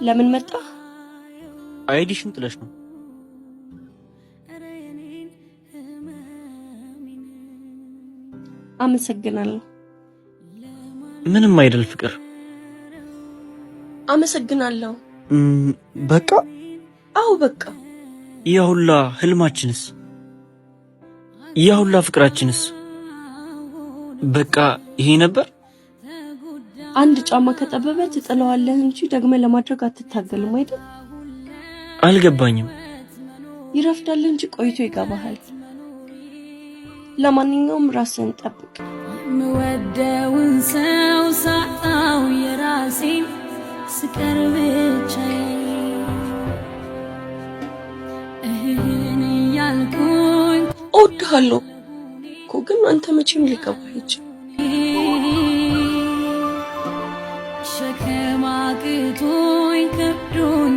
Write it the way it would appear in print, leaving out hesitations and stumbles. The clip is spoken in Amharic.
ለምን መጣ? አይዲሽን ጥለሽ ነው? አመሰግናለሁ። ምንም አይደል ፍቅር። አመሰግናለሁ። በቃ አው በቃ። ያሁላ ህልማችንስ ያሁላ ፍቅራችንስ በቃ ይሄ ነበር። አንድ ጫማ ከጠበበ ትጥለዋለህ እንጂ ደግመህ ለማድረግ አትታገልም አይደል? አልገባኝም። ይረፍዳል እንጂ ቆይቶ ይገባሃል። ለማንኛውም ራስህን ጠብቅ። ምወደውን ሰው ሳጣው የራሴን ስቀርብቻዬ እህን ያልኩኝ እወድሃለሁ እኮ ግን አንተ መቼም ሊገባህ አይችልም። ሸከማ ቅቶኝ ከብዶኝ